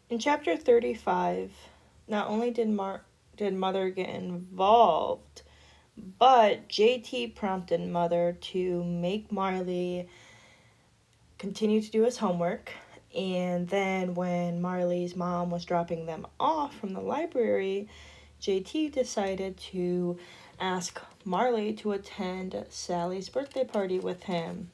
In chapter 35, not only did Mother get involved, but JT prompted Mother to make Marley continue to do his homework. And then when Marley's mom was dropping them off from the library, JT decided to ask Marley to attend Sally's birthday party with him.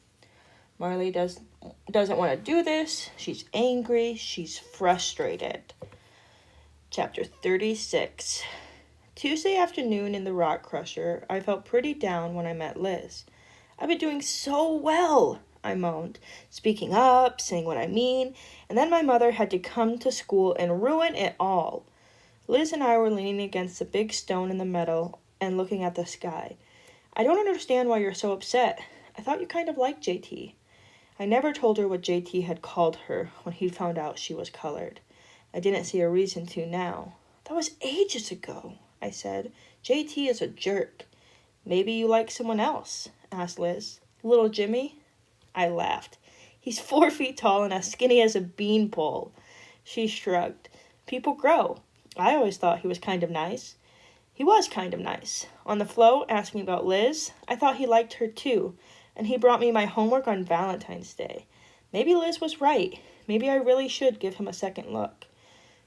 Marley doesn't want to do this. She's angry. She's frustrated. Chapter 36. Tuesday afternoon in the Rock Crusher, I felt pretty down when I met Liz. I've been doing so well, I moaned, speaking up, saying what I mean, and then my mother had to come to school and ruin it all. Liz and I were leaning against the big stone in the meadow and looking at the sky. I don't understand why you're so upset. I thought you kind of liked JT. I never told her what JT had called her when he found out she was colored. I didn't see a reason to now. That was ages ago, I said. JT is a jerk. Maybe you like someone else, asked Liz. Little Jimmy? I laughed. He's 4 feet tall and as skinny as a beanpole. She shrugged. People grow. I always thought he was kind of nice. He was kind of nice. On the float, asking about Liz, I thought he liked her too, and he brought me my homework on Valentine's Day. Maybe Liz was right. Maybe I really should give him a second look.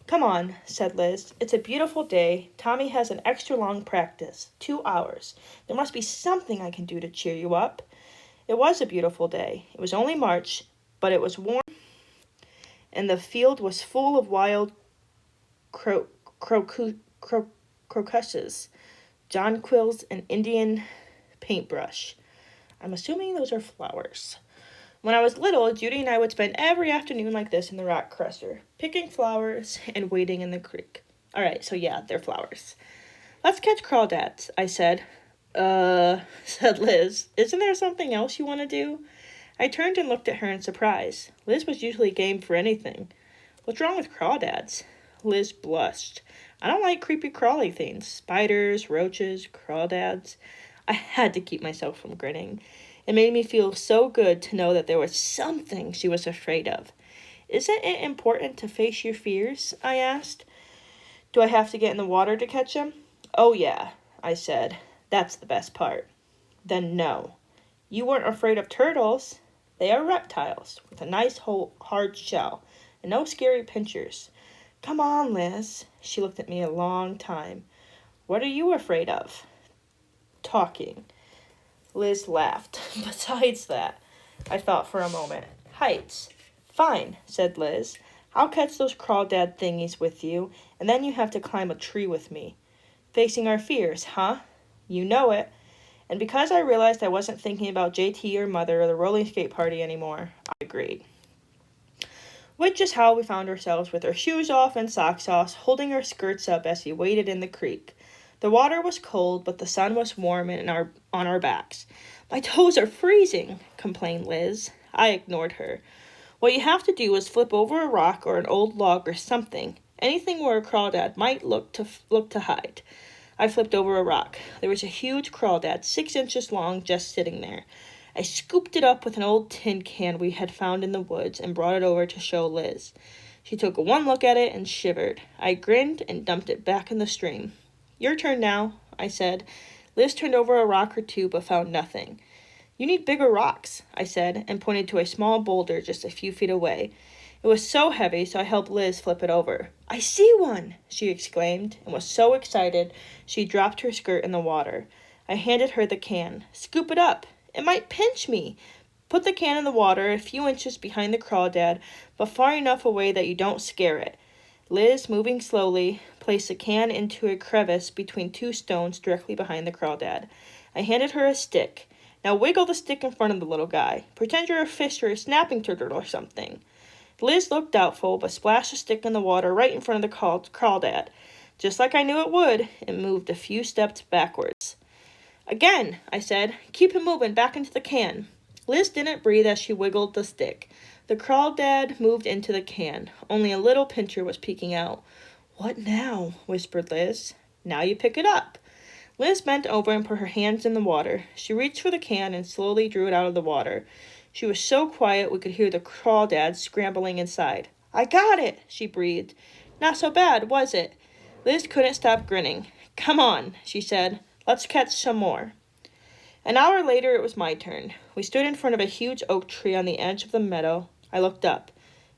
Come on, said Liz. It's a beautiful day. Tommy has an extra long practice, 2 hours. There must be something I can do to cheer you up. It was a beautiful day. It was only March, but it was warm, and the field was full of wild crocuses, jonquils, and Indian paintbrush. I'm assuming those are flowers. When I was little, Judy and I would spend every afternoon like this in the rock crusher, picking flowers and wading in the creek. All right, so yeah, they're flowers. Let's catch crawdads, I said. Said Liz. Isn't there something else you want to do? I turned and looked at her in surprise. Liz was usually game for anything. What's wrong with crawdads? Liz blushed. I don't like creepy crawly things. Spiders, roaches, crawdads. I had to keep myself from grinning. It made me feel so good to know that there was something she was afraid of. Isn't it important to face your fears? I asked. Do I have to get in the water to catch them? Oh yeah, I said. That's the best part. Then no. You weren't afraid of turtles. They are reptiles with a nice hard shell and no scary pinchers. Come on, Liz. She looked at me a long time. What are you afraid of? Talking. Liz laughed. Besides that, I thought for a moment. Heights. Fine, said Liz. I'll catch those crawdad thingies with you, and then you have to climb a tree with me. Facing our fears, huh? You know it. And because I realized I wasn't thinking about JT or Mother or the roller skate party anymore, I agreed. Which is how we found ourselves with our shoes off and socks off, holding our skirts up as we waded in the creek. The water was cold, but the sun was warm and on our backs. My toes are freezing, complained Liz. I ignored her. What you have to do is flip over a rock or an old log or something, anything where a crawdad might look to hide. I flipped over a rock. There was a huge crawdad, 6 inches long, just sitting there. I scooped it up with an old tin can we had found in the woods and brought it over to show Liz. She took one look at it and shivered. I grinned and dumped it back in the stream. Your turn now, I said. Liz turned over a rock or two but found nothing. You need bigger rocks, I said, and pointed to a small boulder just a few feet away. It was so heavy, so I helped Liz flip it over. I see one, she exclaimed, and was so excited she dropped her skirt in the water. I handed her the can. Scoop it up. It might pinch me. Put the can in the water a few inches behind the crawdad, but far enough away that you don't scare it. Liz, moving slowly, placed the can into a crevice between 2 stones directly behind the crawdad. I handed her a stick. Now wiggle the stick in front of the little guy. Pretend you're a fish or a snapping turtle or something. Liz looked doubtful, but splashed the stick in the water right in front of the crawdad. Just like I knew it would, it moved a few steps backwards. Again, I said. Keep him moving back into the can. Liz didn't breathe as she wiggled the stick. The crawdad moved into the can. Only a little pincher was peeking out. What now? Whispered Liz. Now you pick it up. Liz bent over and put her hands in the water. She reached for the can and slowly drew it out of the water. She was so quiet we could hear the crawdads scrambling inside. I got it, she breathed. Not so bad, was it? Liz couldn't stop grinning. Come on, she said. Let's catch some more. An hour later, it was my turn. We stood in front of a huge oak tree on the edge of the meadow. I looked up.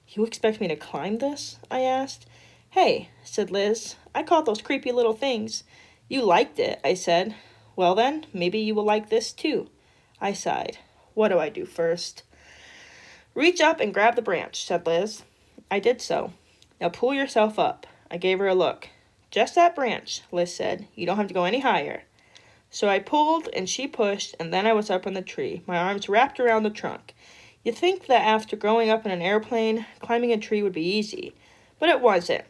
You expect me to climb this? I asked. Hey, said Liz. I caught those creepy little things. You liked it, I said. Well then, maybe you will like this too. I sighed. What do I do first? Reach up and grab the branch, said Liz. I did so. Now pull yourself up. I gave her a look. Just that branch, Liz said. You don't have to go any higher. So I pulled and she pushed, and then I was up in the tree, my arms wrapped around the trunk. You'd think that after growing up in an airplane, climbing a tree would be easy. But it wasn't.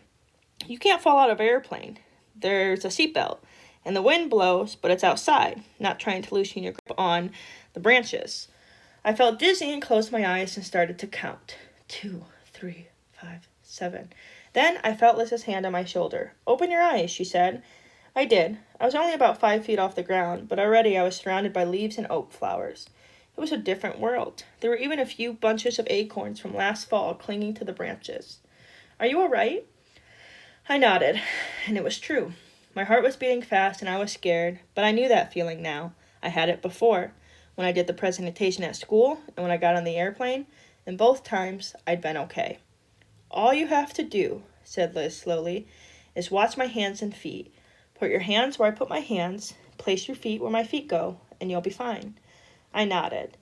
You can't fall out of an airplane. There's a seatbelt, and the wind blows, but it's outside, not trying to loosen your grip on the branches. I felt dizzy and closed my eyes and started to count. 2, 3, 5, 7. Then I felt Liz's hand on my shoulder. Open your eyes, she said. I did. I was only about 5 feet off the ground, but already I was surrounded by leaves and oak flowers. It was a different world. There were even a few bunches of acorns from last fall clinging to the branches. Are you all right? I nodded, and it was true. My heart was beating fast and I was scared, but I knew that feeling now. I had it before, when I did the presentation at school and when I got on the airplane, and both times I'd been okay. All you have to do, said Liz slowly, is watch my hands and feet. Put your hands where I put my hands, place your feet where my feet go, and you'll be fine. I nodded.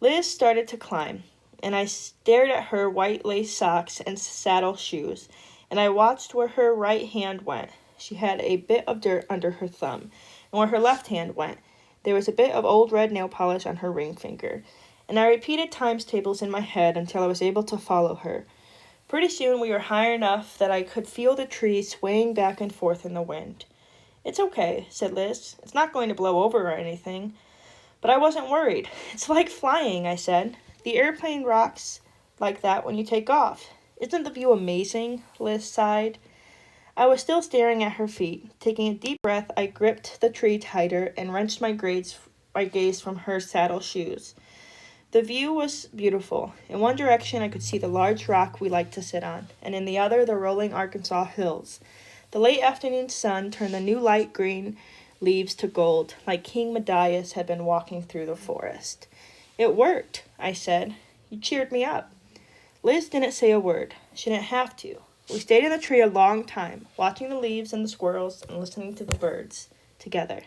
Liz started to climb, and I stared at her white lace socks and saddle shoes, and I watched where her right hand went. She had a bit of dirt under her thumb, and where her left hand went, there was a bit of old red nail polish on her ring finger, and I repeated times tables in my head until I was able to follow her. Pretty soon we were high enough that I could feel the tree swaying back and forth in the wind. It's okay, said Liz. It's not going to blow over or anything. But I wasn't worried. It's like flying, I said. The airplane rocks like that when you take off. Isn't the view amazing? Liz sighed. I was still staring at her feet. Taking a deep breath, I gripped the tree tighter and wrenched my gaze from her saddle shoes. The view was beautiful. In one direction, I could see the large rock we liked to sit on, and in the other, the rolling Arkansas hills. The late afternoon sun turned the new light green leaves to gold, like King Midas had been walking through the forest. It worked, I said. You cheered me up. Liz didn't say a word. She didn't have to. We stayed in the tree a long time, watching the leaves and the squirrels and listening to the birds together.